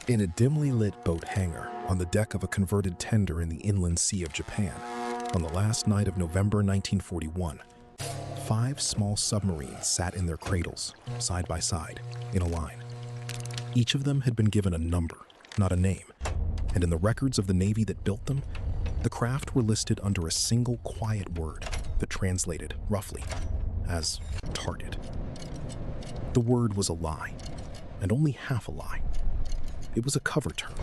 In a dimly lit boat hangar on the deck of a converted tender in the inland sea of Japan, on the last night of November 1941, 5 small submarines sat in their cradles, side by side, in a line. Each of them had been given a number, not a name, and in the records of the Navy that built them, the craft were listed under a single quiet word that translated, roughly, as target. The word was a lie, and only half a lie. It was a cover term,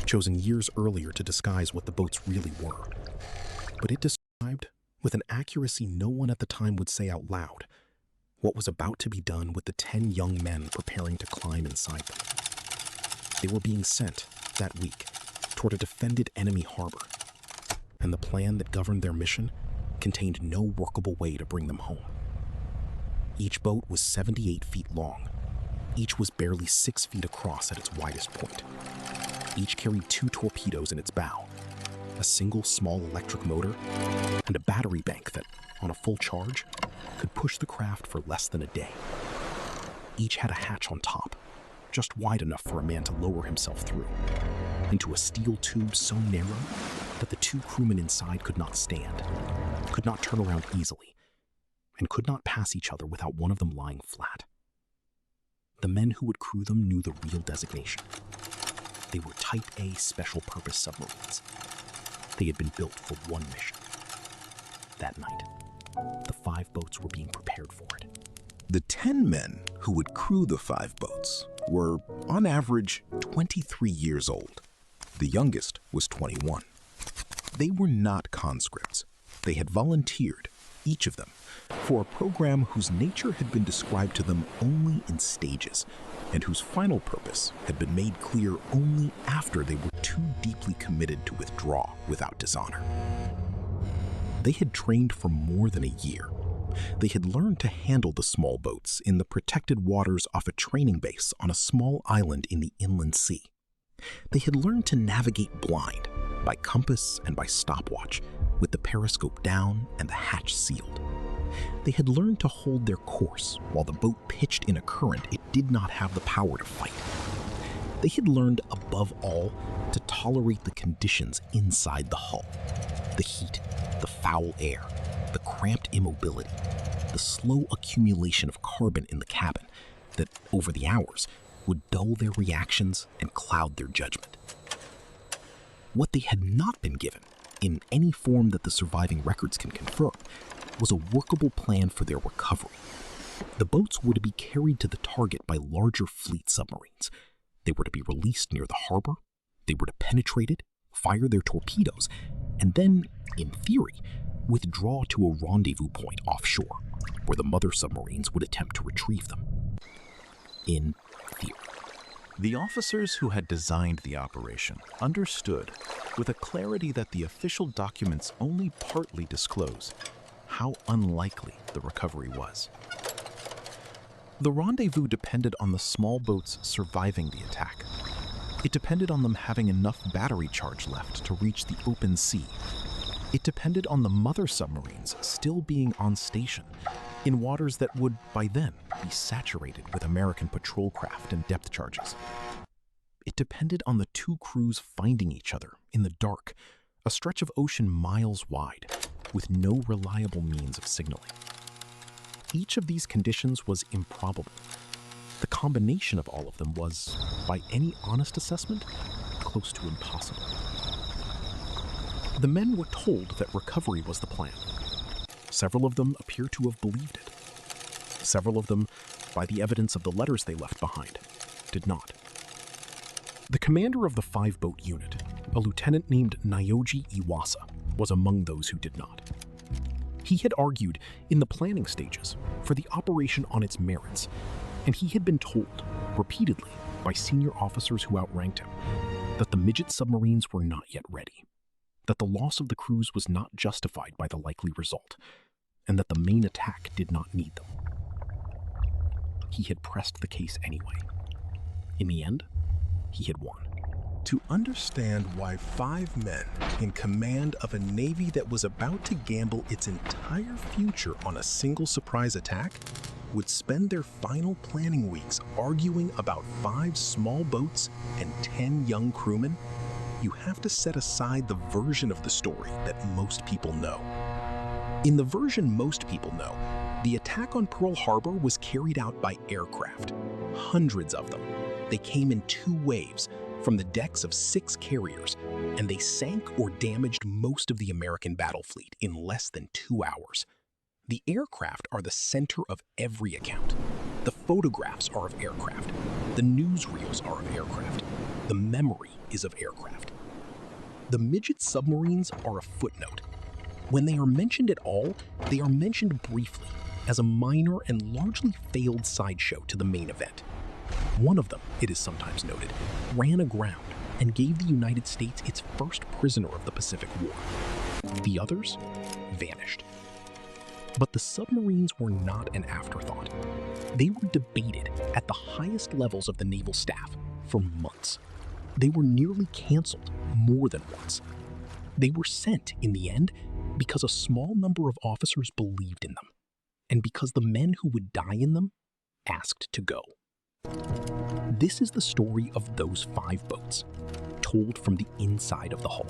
chosen years earlier to disguise what the boats really were. But it described, with an accuracy no one at the time would say out loud, what was about to be done with the 10 young men preparing to climb inside them. They were being sent, that week, toward a defended enemy harbor, and the plan that governed their mission contained no workable way to bring them home. Each boat was 78 feet long. Each was barely 6 feet across at its widest point. Each carried 2 torpedoes in its bow, a single small electric motor, and a battery bank that, on a full charge, could push the craft for less than a day. Each had a hatch on top, just wide enough for a man to lower himself through, into a steel tube so narrow that the 2 crewmen inside could not stand, could not turn around easily, and could not pass each other without one of them lying flat. The men who would crew them knew the real designation. They were Type A special-purpose submarines. They had been built for one mission. That night, the 5 boats were being prepared for it. The 10 men who would crew the 5 boats were, on average, 23 years old. The youngest was 21. They were not conscripts. They had volunteered, each of them, for a program whose nature had been described to them only in stages, and whose final purpose had been made clear only after they were too deeply committed to withdraw without dishonor. They had trained for more than a year. They had learned to handle the small boats in the protected waters off a training base on a small island in the inland sea. They had learned to navigate blind, by compass and by stopwatch, with the periscope down and the hatch sealed. They had learned to hold their course while the boat pitched in a current it did not have the power to fight. They had learned, above all, to tolerate the conditions inside the hull. The heat, the foul air, the cramped immobility, the slow accumulation of carbon in the cabin that, over the hours, would dull their reactions and cloud their judgment. What they had not been given, in any form that the surviving records can confirm, was a workable plan for their recovery. The boats were to be carried to the target by larger fleet submarines. They were to be released near the harbor. They were to penetrate it, fire their torpedoes, and then, in theory, withdraw to a rendezvous point offshore, where the mother submarines would attempt to retrieve them. In theory. The officers who had designed the operation understood, with a clarity that the official documents only partly disclose, how unlikely the recovery was. The rendezvous depended on the small boats surviving the attack. It depended on them having enough battery charge left to reach the open sea. It depended on the mother submarines still being on station in waters that would, by then, be saturated with American patrol craft and depth charges. It depended on the 2 crews finding each other in the dark, a stretch of ocean miles wide, with no reliable means of signaling. Each of these conditions was improbable. The combination of all of them was, by any honest assessment, close to impossible. The men were told that recovery was the plan. Several of them appear to have believed it. Several of them, by the evidence of the letters they left behind, did not. The commander of the 5-boat unit, a lieutenant named Nyoji Iwasa, was among those who did not. He had argued, in the planning stages, for the operation on its merits, and he had been told, repeatedly, by senior officers who outranked him, that the Midget submarines were not yet ready, that the loss of the crews was not justified by the likely result, and that the main attack did not need them. He had pressed the case anyway. In the end, he had won. To understand why 5 men in command of a navy that was about to gamble its entire future on a single surprise attack, would spend their final planning weeks arguing about 5 small boats and 10 young crewmen, you have to set aside the version of the story that most people know. In the version most people know, the attack on Pearl Harbor was carried out by aircraft, hundreds of them. They came in 2 waves from the decks of 6 carriers, and they sank or damaged most of the American battle fleet in less than 2 hours. The aircraft are the center of every account. The photographs are of aircraft. The newsreels are of aircraft. The memory is of aircraft. The Midget submarines are a footnote. When they are mentioned at all, they are mentioned briefly as a minor and largely failed sideshow to the main event. One of them, it is sometimes noted, ran aground and gave the United States its first prisoner of the Pacific War. The others vanished. But the submarines were not an afterthought. They were debated at the highest levels of the naval staff for months. They were nearly canceled more than once. They were sent, in the end, because a small number of officers believed in them, and because the men who would die in them asked to go. This is the story of those 5 boats, told from the inside of the hull.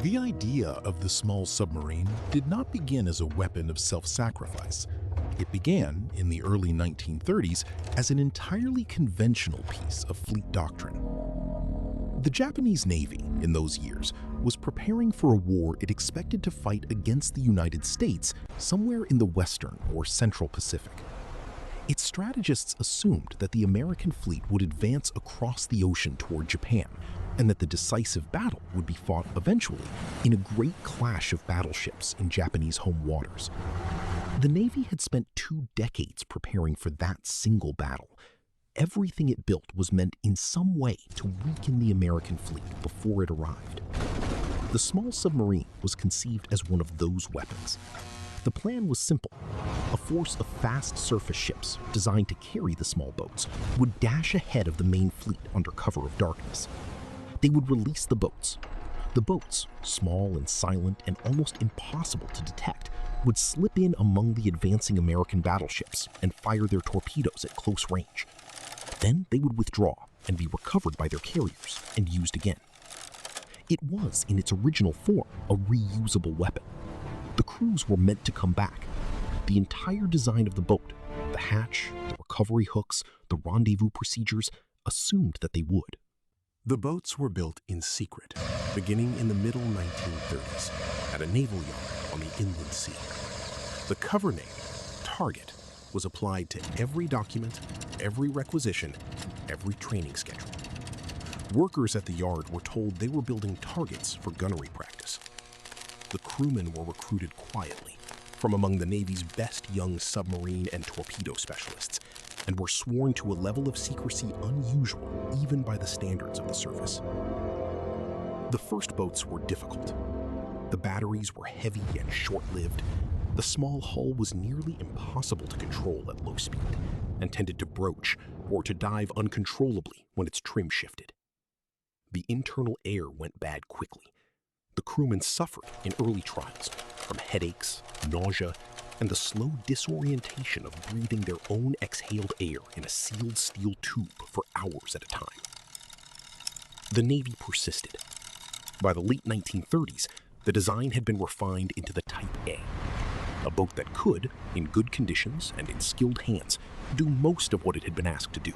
The idea of the small submarine did not begin as a weapon of self-sacrifice. It began in the early 1930s as an entirely conventional piece of fleet doctrine. The Japanese Navy, in those years, was preparing for a war it expected to fight against the United States somewhere in the Western or Central Pacific. Its strategists assumed that the American fleet would advance across the ocean toward Japan, and that the decisive battle would be fought eventually in a great clash of battleships in Japanese home waters. The Navy had spent 2 decades preparing for that single battle. Everything it built was meant in some way to weaken the American fleet before it arrived. The small submarine was conceived as one of those weapons. The plan was simple. A force of fast surface ships designed to carry the small boats would dash ahead of the main fleet under cover of darkness. They would release the boats. The boats, small and silent and almost impossible to detect, would slip in among the advancing American battleships and fire their torpedoes at close range. Then they would withdraw and be recovered by their carriers and used again. It was, in its original form, a reusable weapon. The crews were meant to come back. The entire design of the boat, the hatch, the recovery hooks, the rendezvous procedures, assumed that they would. The boats were built in secret, beginning in the middle 1930s, at a naval yard on the inland sea. The cover name, Target, was applied to every document, every requisition, every training schedule. Workers at the yard were told they were building targets for gunnery practice. The crewmen were recruited quietly from among the Navy's best young submarine and torpedo specialists, and were sworn to a level of secrecy unusual even by the standards of the service. The first boats were difficult. The batteries were heavy and short-lived. The small hull was nearly impossible to control at low speed and tended to broach or to dive uncontrollably when its trim shifted. The internal air went bad quickly. The crewmen suffered in early trials from headaches, nausea, and the slow disorientation of breathing their own exhaled air in a sealed steel tube for hours at a time. The Navy persisted. By the late 1930s, the design had been refined into the Type A, a boat that could, in good conditions and in skilled hands, do most of what it had been asked to do.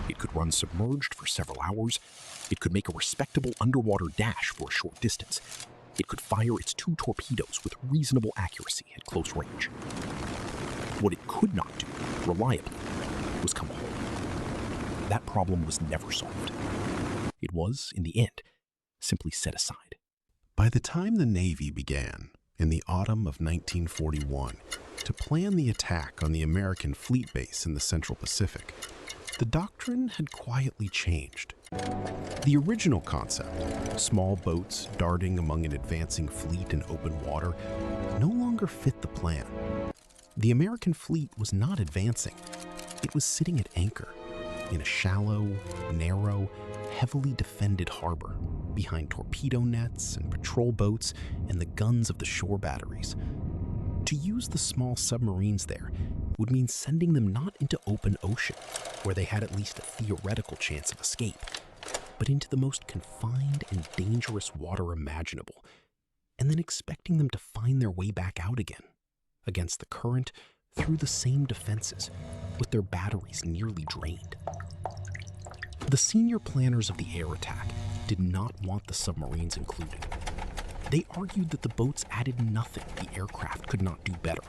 It could run submerged for several hours. It could make a respectable underwater dash for a short distance. It could fire its 2 torpedoes with reasonable accuracy at close range. What it could not do, reliably, was come home. That problem was never solved. It was, in the end, simply set aside. By the time the Navy began, in the autumn of 1941, to plan the attack on the American fleet base in the Central Pacific, the doctrine had quietly changed. The original concept, small boats darting among an advancing fleet in open water, no longer fit the plan. The American fleet was not advancing. It was sitting at anchor in a shallow, narrow, heavily defended harbor behind torpedo nets and patrol boats and the guns of the shore batteries. To use the small submarines there would mean sending them not into open ocean, where they had at least a theoretical chance of escape, but into the most confined and dangerous water imaginable, and then expecting them to find their way back out again, against the current, through the same defenses, with their batteries nearly drained. The senior planners of the air attack did not want the submarines included. They argued that the boats added nothing the aircraft could not do better.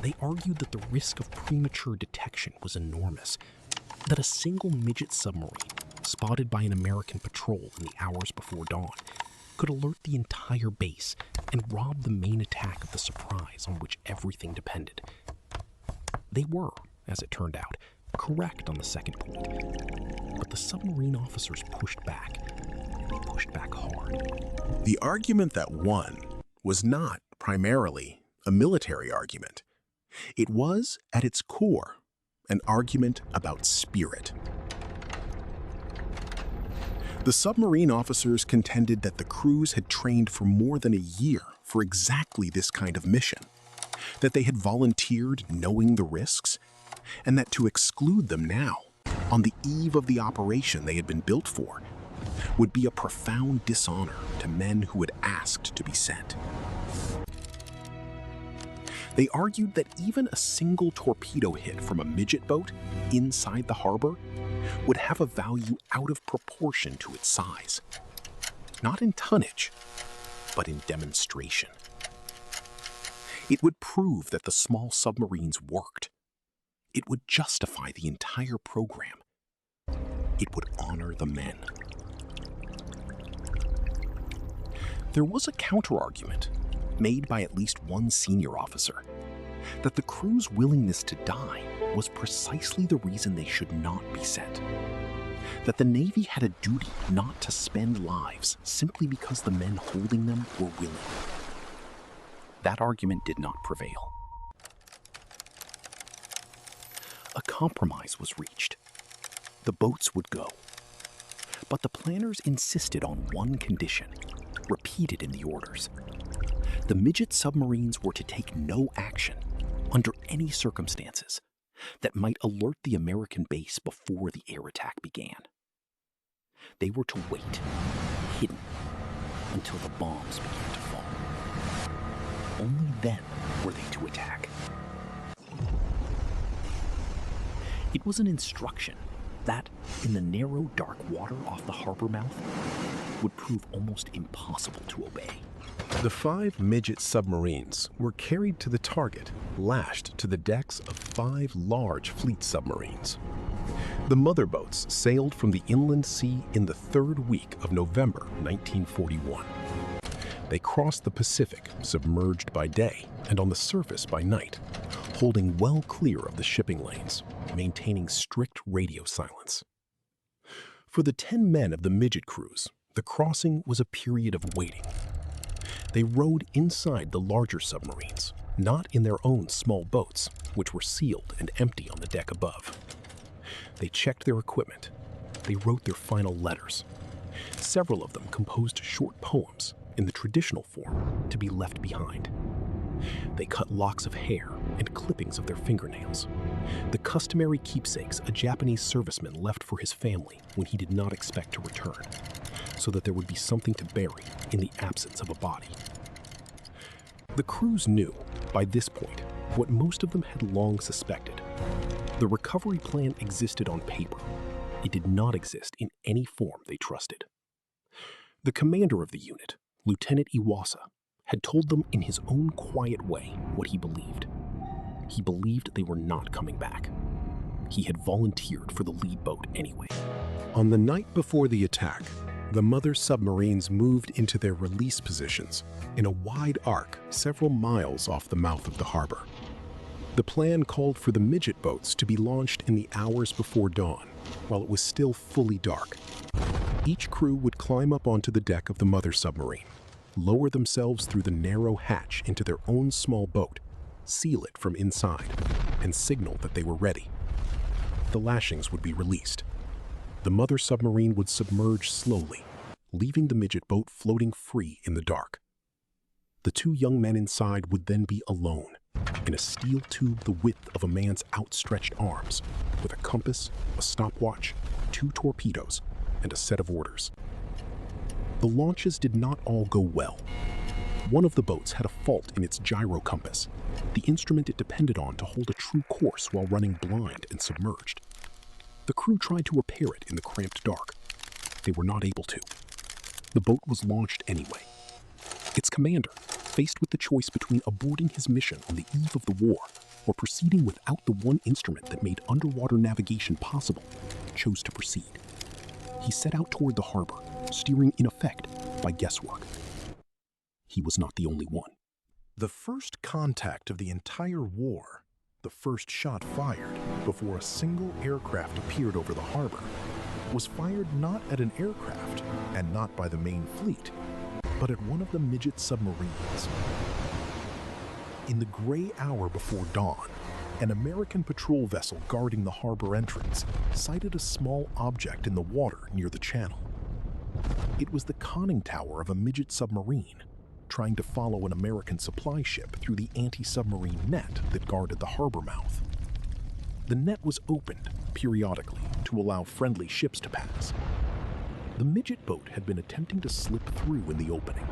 They argued that the risk of premature detection was enormous, that a single Midget submarine, spotted by an American patrol in the hours before dawn, could alert the entire base and rob the main attack of the surprise on which everything depended. They were, as it turned out, correct on the second point, but the submarine officers pushed back. They pushed back hard. The argument that won was not primarily a military argument. It was, at its core, an argument about spirit. The submarine officers contended that the crews had trained for more than a year for exactly this kind of mission, that they had volunteered knowing the risks, and that to exclude them now, on the eve of the operation they had been built for, would be a profound dishonor to men who had asked to be sent. They argued that even a single torpedo hit from a Midget boat inside the harbor would have a value out of proportion to its size. Not in tonnage, but in demonstration. It would prove that the small submarines worked. It would justify the entire program. It would honor the men. There was a counterargument, made by at least one senior officer, that the crew's willingness to die was precisely the reason they should not be sent. That the Navy had a duty not to spend lives simply because the men holding them were willing. That argument did not prevail. A compromise was reached. The boats would go. But the planners insisted on one condition, repeated in the orders. The Midget submarines were to take no action, under any circumstances, that might alert the American base before the air attack began. They were to wait, hidden, until the bombs began to fall. Only then were they to attack. It was an instruction that, in the narrow, dark water off the harbor mouth, would prove almost impossible to obey. The 5 Midget submarines were carried to the target, lashed to the decks of 5 large fleet submarines. The mother boats sailed from the inland sea in the 3rd week of November 1941. They crossed the Pacific, submerged by day and on the surface by night, holding well clear of the shipping lanes, maintaining strict radio silence. For the 10 men of the Midget crews, the crossing was a period of waiting. They rowed inside the larger submarines, not in their own small boats, which were sealed and empty on the deck above. They checked their equipment. They wrote their final letters. Several of them composed short poems in the traditional form to be left behind. They cut locks of hair and clippings of their fingernails, the customary keepsakes a Japanese serviceman left for his family when he did not expect to return, so that there would be something to bury in the absence of a body. The crews knew, by this point, what most of them had long suspected. The recovery plan existed on paper. It did not exist in any form they trusted. The commander of the unit, Lieutenant Iwasa, had told them in his own quiet way what he believed. He believed they were not coming back. He had volunteered for the lead boat anyway. On the night before the attack, the mother submarines moved into their release positions in a wide arc several miles off the mouth of the harbor. The plan called for the Midget boats to be launched in the hours before dawn, while it was still fully dark. Each crew would climb up onto the deck of the mother submarine, lower themselves through the narrow hatch into their own small boat, seal it from inside, and signal that they were ready. The lashings would be released. The mother submarine would submerge slowly, leaving the Midget boat floating free in the dark. The 2 young men inside would then be alone in a steel tube the width of a man's outstretched arms, with a compass, a stopwatch, 2 torpedoes, and a set of orders. The launches did not all go well. One of the boats had a fault in its gyro compass, the instrument it depended on to hold a true course while running blind and submerged. The crew tried to repair it in the cramped dark. They were not able to. The boat was launched anyway. Its commander, faced with the choice between aborting his mission on the eve of the war or proceeding without the one instrument that made underwater navigation possible, chose to proceed. He set out toward the harbor, steering in effect by guesswork. He was not the only one. The first contact of the entire war, the first shot fired before a single aircraft appeared over the harbor, was fired not at an aircraft and not by the main fleet, but at one of the Midget submarines. In the gray hour before dawn, an American patrol vessel guarding the harbor entrance sighted a small object in the water near the channel. It was the conning tower of a Midget submarine, trying to follow an American supply ship through the anti-submarine net that guarded the harbor mouth. The net was opened periodically to allow friendly ships to pass. The Midget boat had been attempting to slip through in the opening.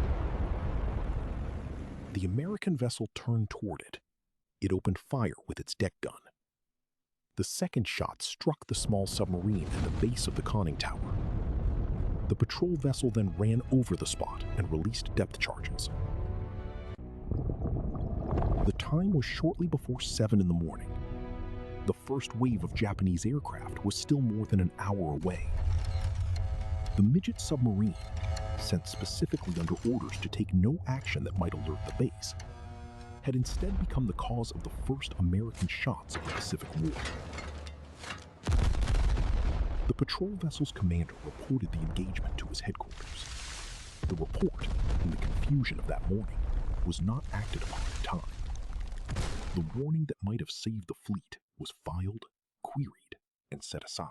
The American vessel turned toward it. It opened fire with its deck gun. The second shot struck the small submarine at the base of the conning tower. The patrol vessel then ran over the spot and released depth charges. The time was shortly before 7 in the morning. The first wave of Japanese aircraft was still more than an hour away. The Midget submarine, sent specifically under orders to take no action that might alert the base, had instead become the cause of the first American shots of the Pacific War. The patrol vessel's commander reported the engagement to his headquarters. The report, in the confusion of that morning, was not acted upon in time. The warning that might have saved the fleet was filed, queried, and set aside.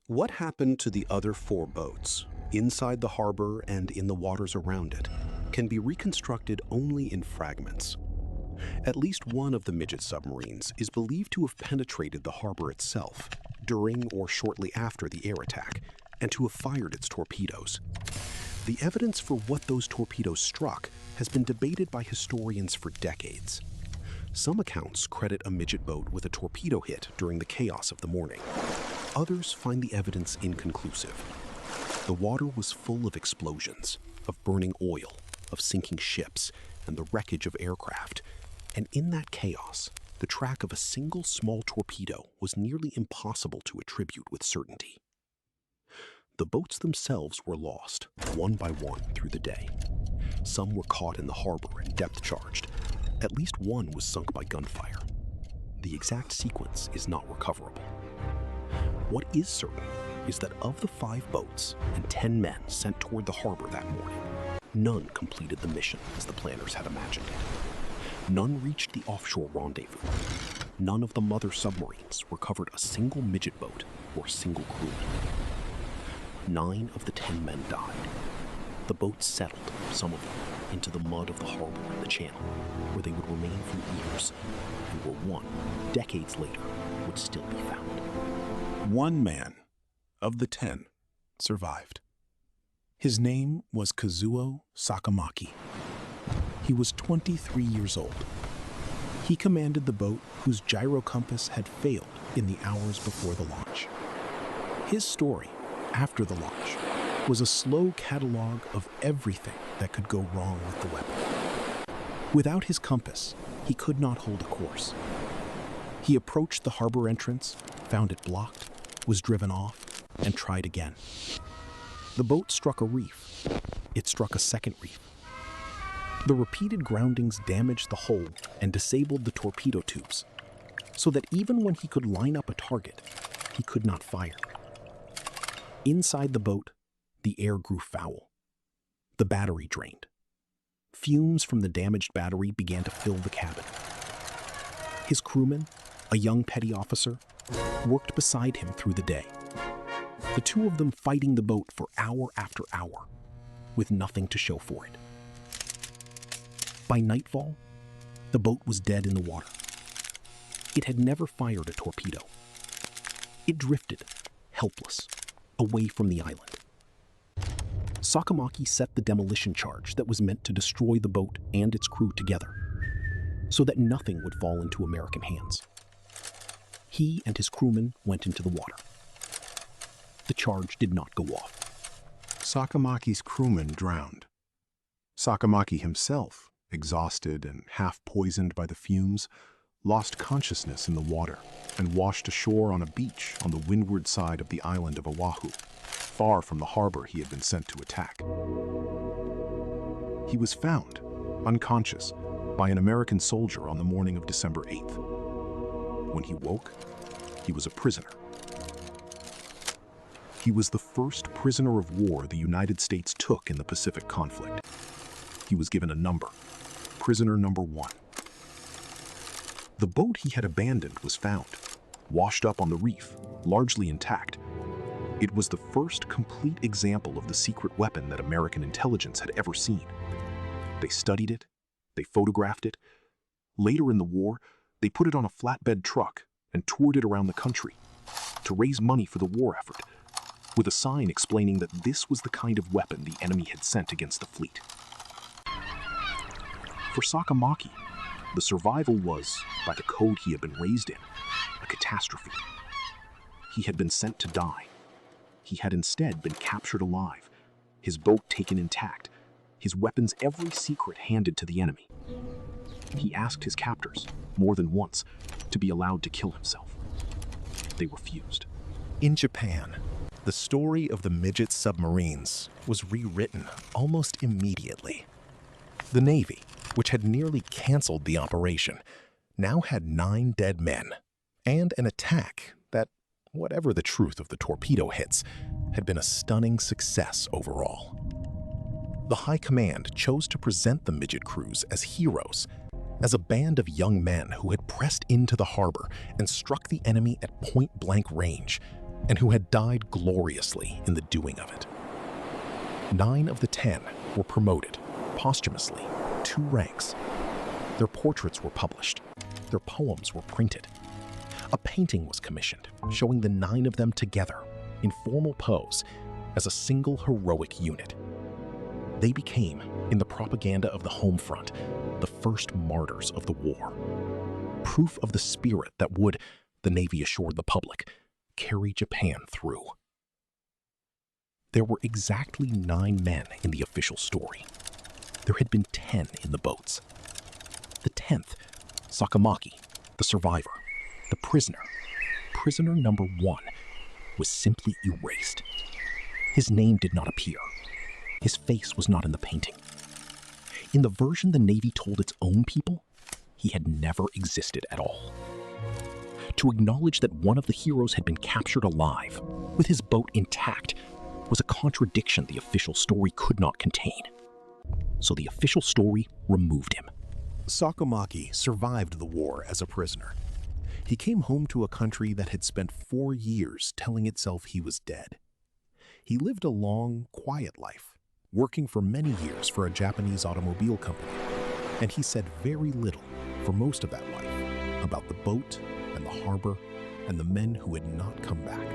What happened to the other 4 boats, inside the harbor and in the waters around it, can be reconstructed only in fragments. At least one of the Midget submarines is believed to have penetrated the harbor itself during or shortly after the air attack, and to have fired its torpedoes. The evidence for what those torpedoes struck has been debated by historians for decades. Some accounts credit a Midget boat with a torpedo hit during the chaos of the morning. Others find the evidence inconclusive. The water was full of explosions, of burning oil, of sinking ships, and the wreckage of aircraft. And in that chaos, the track of a single small torpedo was nearly impossible to attribute with certainty. The boats themselves were lost, one by one, through the day. Some were caught in the harbor and depth charged. At least one was sunk by gunfire. The exact sequence is not recoverable. What is certain is that of the 5 boats and 10 men sent toward the harbor that morning, none completed the mission as the planners had imagined it. None reached the offshore rendezvous. None of the mother submarines recovered a single Midget boat or a single crewman. 9 of the 10 men died. The boats settled, some of them, into the mud of the harbor and the channel, where they would remain for years, and where one, decades later, would still be found. 1 man of the 10 survived. His name was Kazuo Sakamaki. He was 23 years old. He commanded the boat whose gyro compass had failed in the hours before the launch. His story, after the launch, was a slow catalog of everything that could go wrong with the weapon. Without his compass, he could not hold a course. He approached the harbor entrance, found it blocked, was driven off, and tried again. The boat struck a reef. It struck a second reef. The repeated groundings damaged the hull and disabled the torpedo tubes, so that even when he could line up a target, he could not fire. Inside the boat, the air grew foul. The battery drained. Fumes from the damaged battery began to fill the cabin. His crewman, a young petty officer, worked beside him through the day. The two of them fighting the boat for hour after hour, with nothing to show for it. By nightfall, The boat was dead in the water. It had never fired a torpedo. It drifted, helpless, away from the island. Sakamaki set the demolition charge that was meant to destroy the boat and its crew together, so that nothing would fall into American hands. He and his crewmen went into the water. The charge did not go off. Sakamaki's crewmen drowned. Sakamaki himself, exhausted and half-poisoned by the fumes, lost consciousness in the water and washed ashore on a beach on the windward side of the island of Oahu, far from the harbor he had been sent to attack. He was found, unconscious, by an American soldier on the morning of December 8th. When he woke, he was a prisoner. He was the first prisoner of war the United States took in the Pacific conflict. He was given a number, prisoner number 1. The boat he had abandoned was found, washed up on the reef, largely intact. It was the first complete example of the secret weapon that American intelligence had ever seen. They studied it, they photographed it. Later in the war, they put it on a flatbed truck and toured it around the country to raise money for the war effort, with a sign explaining that this was the kind of weapon the enemy had sent against the fleet. For Sakamaki, the survival was, by the code he had been raised in, a catastrophe. He had been sent to die. He had instead been captured alive, his boat taken intact, his weapons every secret handed to the enemy. He asked his captors, more than once, to be allowed to kill himself. They refused. In Japan, the story of the Midget submarines was rewritten almost immediately. The Navy, which had nearly canceled the operation, now had 9 dead men, and an attack that, whatever the truth of the torpedo hits, had been a stunning success overall. The High Command chose to present the Midget crews as heroes, as a band of young men who had pressed into the harbor and struck the enemy at point-blank range, and who had died gloriously in the doing of it. 9 of the 10 were promoted, posthumously, 2 ranks. Their portraits were published. Their poems were printed. A painting was commissioned, showing the 9 of them together, in formal pose, as a single heroic unit. They became, in the propaganda of the home front, the first martyrs of the war. Proof of the spirit that would, the Navy assured the public, carry Japan through. There were exactly 9 men in the official story. There had been 10 in the boats. The 10th, Sakamaki, the survivor, the prisoner, prisoner number 1, was simply erased. His name did not appear. His face was not in the painting. In the version the Navy told its own people, he had never existed at all. To acknowledge that one of the heroes had been captured alive, with his boat intact, was a contradiction the official story could not contain. So the official story removed him. Sakamaki survived the war as a prisoner. He came home to a country that had spent 4 years telling itself he was dead. He lived a long, quiet life, working for many years for a Japanese automobile company, and he said very little for most of that life about the boat and the harbor and the men who had not come back.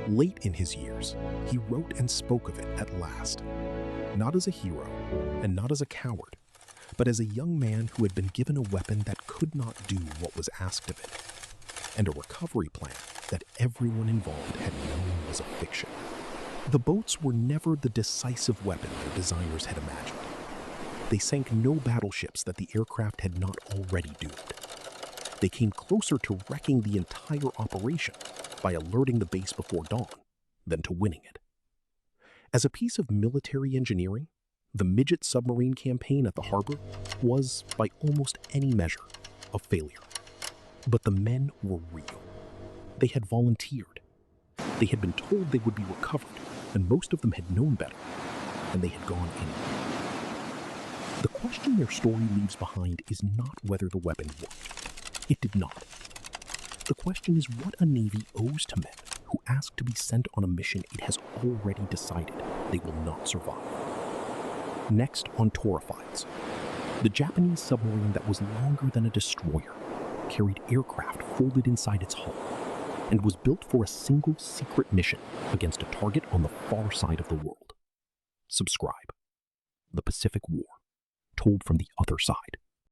Late in his years, he wrote and spoke of it at last, not as a hero and not as a coward, but as a young man who had been given a weapon that could not do what was asked of it, and a recovery plan that everyone involved had known was a fiction. The boats were never the decisive weapon their designers had imagined. They sank no battleships that the aircraft had not already doomed. They came closer to wrecking the entire operation by alerting the base before dawn than to winning it. As a piece of military engineering, the Midget submarine campaign at the harbor was, by almost any measure, a failure. But the men were real. They had volunteered. They had been told they would be recovered, and most of them had known better, and they had gone anyway. The question their story leaves behind is not whether the weapon worked. It did not. The question is what a Navy owes to men who ask to be sent on a mission it has already decided they will not survive. Next on Tora Files, The Japanese submarine that was longer than a destroyer carried aircraft folded inside its hull and was built for a single secret mission against a target on the far side of the world. Subscribe. The Pacific War, told from the other side.